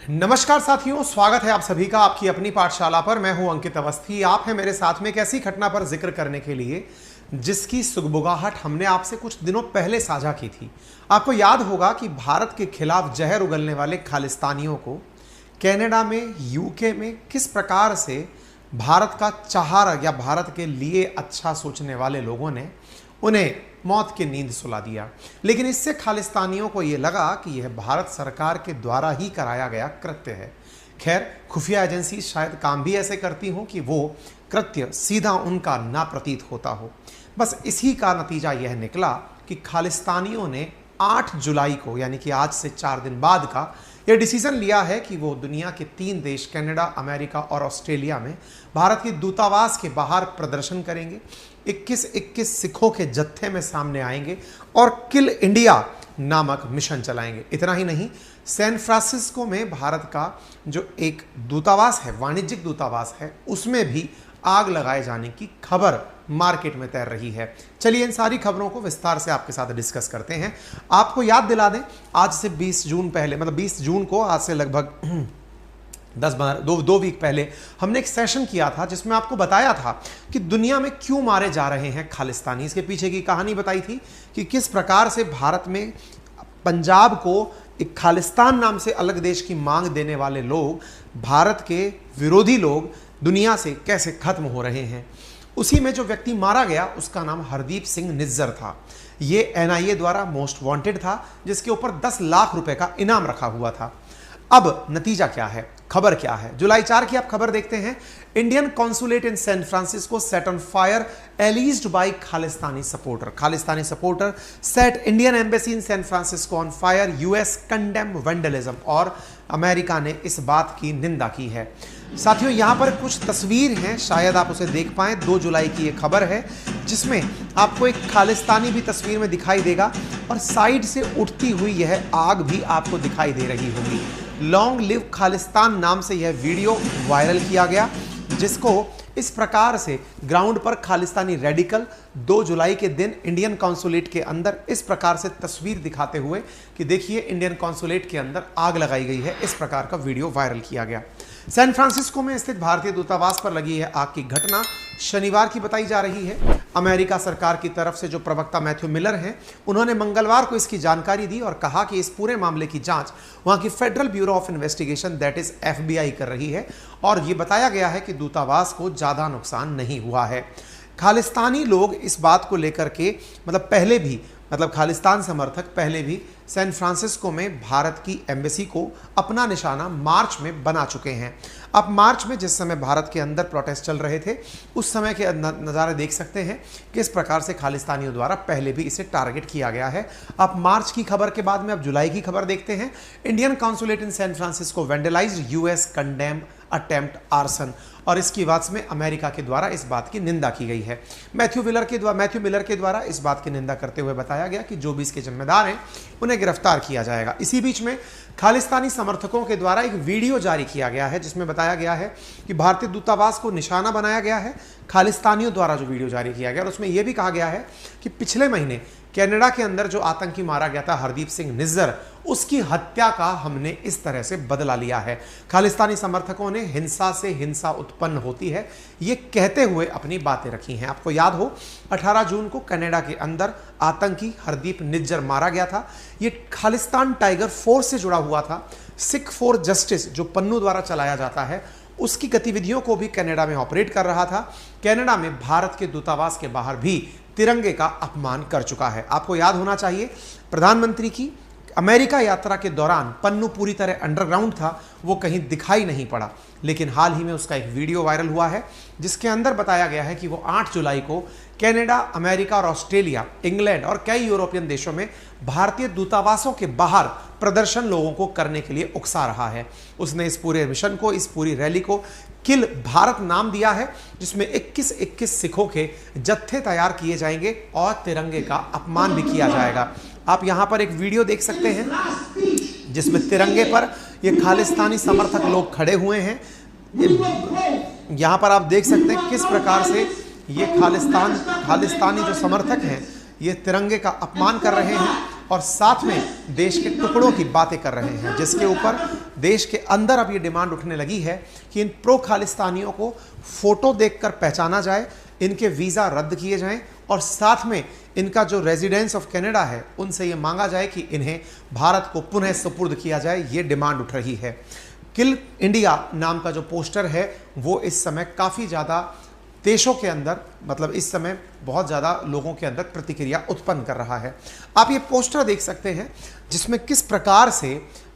नमस्कार साथियों, स्वागत है आप सभी का आपकी अपनी पाठशाला पर। मैं हूं अंकित अवस्थी। आप हैं मेरे साथ में एक ऐसी घटना पर जिक्र करने के लिए जिसकी सुगबुगाहट हमने आपसे कुछ दिनों पहले साझा की थी। आपको याद होगा कि भारत के खिलाफ जहर उगलने वाले खालिस्तानियों को कनाडा में, यूके में किस प्रकार से भारत का चाहर या भारत के लिए अच्छा सोचने वाले लोगों ने उन्हें मौत की नींद सुला दिया। लेकिन इससे खालिस्तानियों को यह लगा कि यह भारत सरकार के द्वारा ही कराया गया कृत्य है। खैर, खुफिया एजेंसी शायद काम भी ऐसे करती हों कि वो कृत्य सीधा उनका ना प्रतीत होता हो। बस इसी का नतीजा यह निकला कि खालिस्तानियों ने 8 जुलाई को, यानी कि आज से 4 दिन बाद का यह डिसीजन लिया है कि वो दुनिया के 3 देश कनाडा, अमेरिका और ऑस्ट्रेलिया में भारत के दूतावास के बाहर प्रदर्शन करेंगे। 21 सिखों के जत्थे में सामने आएंगे और किल इंडिया नामक मिशन चलाएंगे। इतना ही नहीं, सैन फ्रांसिस्को में भारत का जो एक दूतावास है, वाणिज्यिक दूतावास है, उसमें भी आग लगाए जाने की खबर मार्केट में तैर रही है। चलिए इन सारी खबरों को विस्तार से आपके साथ डिस्कस करते हैं। आपको याद दिला दें, आज से 20 जून पहले, मतलब 20 जून को, आज से लगभग 2 वीक पहले हमने एक सेशन किया था जिसमें आपको बताया था कि दुनिया में क्यों मारे जा रहे हैं खालिस्तानी। इसके पीछे की कहानी बताई थी कि किस प्रकार से भारत में पंजाब को एक खालिस्तान नाम से अलग देश की मांग देने वाले लोग, भारत के विरोधी लोग दुनिया से कैसे खत्म हो रहे हैं। उसी में जो व्यक्ति मारा गया उसका नाम हरदीप सिंह निज्जर था। ये एनआईए द्वारा मोस्ट वांटेड था, जिसके ऊपर 10 लाख रुपए का इनाम रखा हुआ था। अब नतीजा क्या है, खबर क्या है? जुलाई 4 की आप खबर देखते हैं। Indian consulate in San Francisco set on fire alleged by Khalistani supporter. Khalistani supporter set Indian embassy in San Francisco on fire, US condemn vandalism. और अमेरिका ने इस बात की निंदा की है। साथियों, यहां पर कुछ तस्वीर हैं, शायद आप उसे देख पाएं। 2 जुलाई की यह खबर है जिसमें आपको एक खालिस्तानी भी तस्वीर में दिखाई देगा और साइड से उठती हुई यह आग भी आपको दिखाई दे रही होगी। लॉन्ग लिव खालिस्तान नाम से यह वीडियो वायरल किया गया, जिसको इस प्रकार से ग्राउंड पर खालिस्तानी रेडिकल 2 जुलाई के दिन इंडियन कॉन्सुलेट के अंदर इस प्रकार से तस्वीर दिखाते हुए कि देखिए इंडियन कॉन्सुलेट के अंदर आग लगाई गई है, इस प्रकार का वीडियो वायरल किया गया। सैन फ्रांसिस्को में स्थित भारतीय दूतावास पर लगी है आग की घटना शनिवार की बताई जा रही है। अमेरिका सरकार की तरफ से जो प्रवक्ता मैथ्यू मिलर हैं, उन्होंने मंगलवार को इसकी जानकारी दी और कहा कि इस पूरे मामले की जांच वहां की federal bureau of investigation, that is FBI, कर रही है और यह बताया गया है कि दूतावास को ज्यादा नुकसान नहीं हुआ है। खालिस्तानी लोग इस बात को लेकर के पहले भी खालिस्तान समर्थक पहले भी सैन फ्रांसिस्को में भारत की एम्बेसी को अपना निशाना मार्च में बना चुके हैं। अब मार्च में जिस समय भारत के अंदर प्रोटेस्ट चल रहे थे, उस समय के नज़ारे देख सकते हैं किस प्रकार से खालिस्तानियों द्वारा पहले भी इसे टारगेट किया गया है। अब मार्च की खबर के बाद में अब जुलाई की खबर देखते हैं। Indian consulate in San Francisco vandalised, US condemn attempt arson. और इसकी बात में अमेरिका के द्वारा इस बात की निंदा की गई है। मैथ्यू मिलर के द्वारा इस बात की निंदा करते हुए बताया गया कि जो भी इसके जिम्मेदार हैं उन्हें गिरफ्तार किया जाएगा। इसी बीच में खालिस्तानी समर्थकों के द्वारा एक वीडियो जारी किया गया है जिसमें बताया गया है कि भारतीय दूतावास को निशाना बनाया गया है। खालिस्तानियों द्वारा जो वीडियो जारी किया गया और उसमें यह भी कहा गया है कि पिछले महीने कनाडा के अंदर जो आतंकी मारा गया था हरदीप सिंह निज्जर, उसकी हत्या का हमने इस तरह से बदला लिया है। खालिस्तानी समर्थकों ने हिंसा से हिंसा उत्पन्न होती है ये कहते हुए अपनी बातें रखी हैं। आपको याद हो, 18 जून को कनाडा के अंदर आतंकी हरदीप निज्जर मारा गया था। ये खालिस्तान टाइगर फोर्स से जुड़ा हुआ था। सिख फॉर जस्टिस जो पन्नू द्वारा चलाया जाता है, उसकी गतिविधियों को भी कनाडा में ऑपरेट कर रहा था। कनाडा में भारत के दूतावास के बाहर भी तिरंगे का अपमान कर चुका है। आपको याद होना चाहिए, प्रधानमंत्री की अमेरिका यात्रा के दौरान पन्नू पूरी तरह अंडरग्राउंड था, वो कहीं दिखाई नहीं पड़ा। लेकिन हाल ही में उसका एक वीडियो वायरल हुआ है जिसके अंदर बताया गया है कि वो 8 जुलाई को कनाडा, अमेरिका और ऑस्ट्रेलिया, इंग्लैंड और कई यूरोपियन देशों में भारतीय दूतावासों के बाहर प्रदर्शन लोगों को करने के लिए उकसा रहा है। उसने इस पूरे मिशन को, इस पूरी रैली को किल भारत नाम दिया है, जिसमें 21 सिखों के जत्थे तैयार किए जाएंगे और तिरंगे का अपमान भी किया जाएगा। आप यहां पर एक वीडियो देख सकते हैं जिसमें तिरंगे पर ये खालिस्तानी समर्थक लोग खड़े हुए हैं। यहां पर आप देख सकते हैं किस प्रकार से ये खालिस्तानी जो समर्थक हैं ये तिरंगे का अपमान कर रहे हैं। और साथ में देश के टुकड़ों की बातें कर रहे हैं, जिसके ऊपर देश के अंदर अब ये डिमांड उठने लगी है कि इन प्रो खालिस्तानियों को फोटो देखकर पहचाना जाए, इनके वीज़ा रद्द किए जाएं और साथ में इनका जो रेजिडेंस ऑफ कनाडा है उनसे ये मांगा जाए कि इन्हें भारत को पुनः सुपुर्द किया जाए। ये डिमांड उठ रही है। किल इंडिया नाम का जो पोस्टर है वो इस समय काफ़ी ज़्यादा देशों के अंदर, मतलब इस समय बहुत ज़्यादा लोगों के अंदर प्रतिक्रिया उत्पन्न कर रहा है। आप ये पोस्टर देख सकते हैं जिसमें किस प्रकार से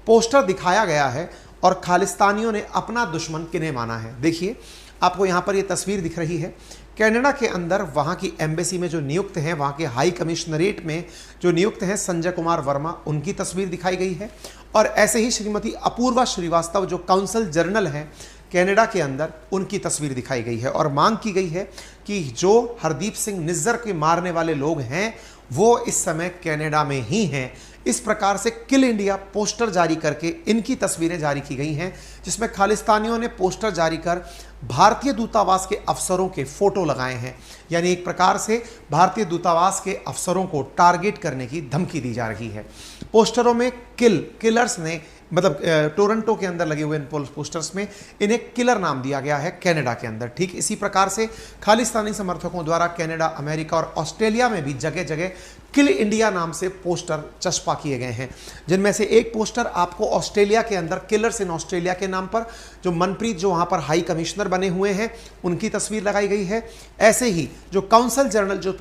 पोस्टर दिखाया गया है और खालिस्तानियों ने अपना दुश्मन किन्हें माना है। देखिए, आपको यहाँ पर ये तस्वीर दिख रही है। कनाडा के अंदर वहाँ की एम्बेसी में जो नियुक्त हैं, वहाँ के हाई कमिश्नरेट में जो नियुक्त हैं संजय कुमार वर्मा, उनकी तस्वीर दिखाई गई है। और ऐसे ही श्रीमती अपूर्वा श्रीवास्तव जो काउंसल जनरल हैं कनाडा के अंदर, उनकी तस्वीर दिखाई गई है और मांग की गई है कि जो हरदीप सिंह निज्जर के मारने वाले लोग हैं वो इस समय कनाडा में ही हैं। इस प्रकार से किल इंडिया पोस्टर जारी करके इनकी तस्वीरें जारी की गई हैं, जिसमें खालिस्तानियों ने पोस्टर जारी कर भारतीय दूतावास के अफसरों के फोटो लगाए हैं। यानी एक प्रकार से भारतीय दूतावास के अफसरों को टारगेट करने की धमकी दी जा रही है। पोस्टरों में किलर्स ने, मतलब टोरंटो के अंदर लगे हुए इन पोस्टर्स में इन्हें किलर नाम दिया गया है कनाडा के अंदर। ठीक इसी प्रकार से खालिस्तानी समर्थकों द्वारा कनाडा, अमेरिका और ऑस्ट्रेलिया में भी जगह जगह किल इंडिया नाम से पोस्टर चस्पा किए गए हैं, जिनमें से एक पोस्टर आपको ऑस्ट्रेलिया के अंदर किलर्स इन ऑस्ट्रेलिया के नाम पर जो मनप्रीत, जो वहाँ पर हाई कमिश्नर बने हुए हैं, उनकी तस्वीर लगाई गई है। ऐसे ही जो काउंसल जनरल जो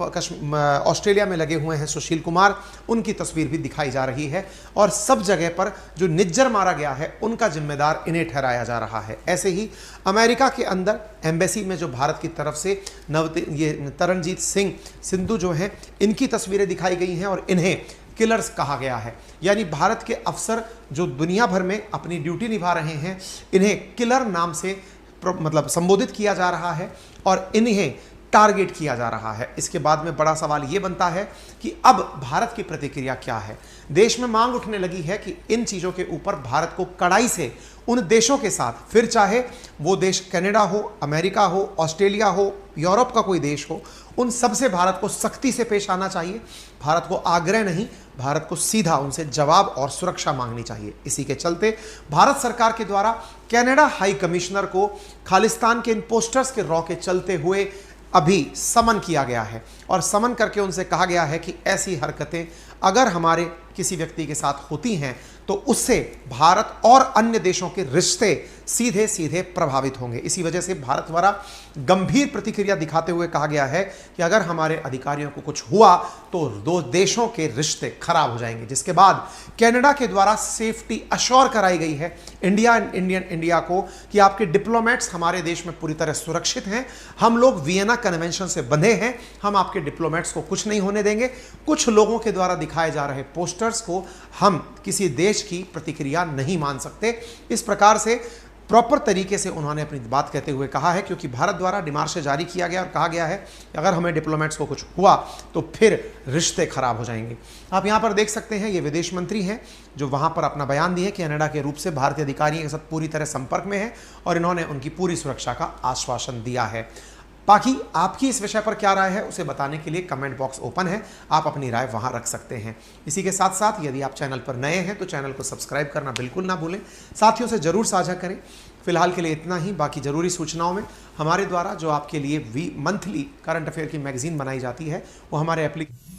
ऑस्ट्रेलिया में लगे हुए हैं सुशील कुमार, उनकी तस्वीर भी दिखाई जा रही है। और सब जगह पर जो निज्जर मारा गया है उनका जिम्मेदार इन्हें ठहराया जा रहा है। ऐसे ही अमेरिका के अंदर एम्बेसी में जो भारत की तरफ से ये तरनजीत सिंह सिंधु जो हैं, इनकी तस्वीरें दिखाई गई हैं और इन्हें किलर्स कहा गया है। यानी भारत के अफसर जो दुनिया भर में अपनी ड्यूटी निभा रहे हैं, इन्हें किलर नाम से मतलब संबोधित किया जा रहा है और इन्हें टारगेट किया जा रहा है। इसके बाद में बड़ा सवाल ये बनता है कि अब भारत की प्रतिक्रिया क्या है। देश में मांग उठने लगी है कि इन चीज़ों के ऊपर भारत को कड़ाई से उन देशों के साथ, फिर चाहे वो देश कनाडा हो, अमेरिका हो, ऑस्ट्रेलिया हो, यूरोप का कोई देश हो, उन सब से भारत को सख्ती से पेश आना चाहिए। भारत को आग्रह नहीं, भारत को सीधा उनसे जवाब और सुरक्षा मांगनी चाहिए। इसी के चलते भारत सरकार के द्वारा कनाडा हाई कमिश्नर को खालिस्तान के इन पोस्टर्स के रॉ के चलते हुए अभी समन किया गया है और समन करके उनसे कहा गया है कि ऐसी हरकतें अगर हमारे किसी व्यक्ति के साथ होती हैं तो उससे भारत और अन्य देशों के रिश्ते सीधे सीधे प्रभावित होंगे। इसी वजह से भारत द्वारा गंभीर प्रतिक्रिया दिखाते हुए कहा गया है कि अगर हमारे अधिकारियों को कुछ हुआ तो दो देशों के रिश्ते खराब हो जाएंगे। जिसके बाद कनाडा के द्वारा सेफ्टी अश्योर कराई गई है इंडिया को कि आपके डिप्लोमेट्स हमारे देश में पूरी तरह सुरक्षित हैं, हम लोग वियना कन्वेंशन से बंधे हैं, हम आपके डिप्लोमेट्स को कुछ नहीं होने देंगे। कुछ लोगों के द्वारा दिखाए जा रहे पोस्टर्स को हम किसी देश की प्रतिक्रिया नहीं मान सकते। इस प्रकार से प्रॉपर तरीके से उन्होंने अपनी बात कहते हुए कहा है, क्योंकि भारत द्वारा डिमार्शे जारी किया गया और कहा गया है कि अगर हमें डिप्लोमेट्स को कुछ हुआ तो फिर रिश्ते खराब हो जाएंगे। आप यहाँ पर देख सकते हैं ये विदेश मंत्री हैं जो वहाँ पर अपना बयान दिए कि कनाडा के रूप से भारतीय अधिकारियों के साथ पूरी तरह संपर्क में है और इन्होंने उनकी पूरी सुरक्षा का आश्वासन दिया है। बाकी आपकी इस विषय पर क्या राय है उसे बताने के लिए कमेंट बॉक्स ओपन है, आप अपनी राय वहां रख सकते हैं। इसी के साथ साथ यदि आप चैनल पर नए हैं तो चैनल को सब्सक्राइब करना बिल्कुल ना भूलें, साथियों से जरूर साझा करें। फिलहाल के लिए इतना ही। बाकी जरूरी सूचनाओं में हमारे द्वारा जो आपके लिए मंथली करंट अफेयर की मैगजीन बनाई जाती है वो हमारे एप्लीकेशन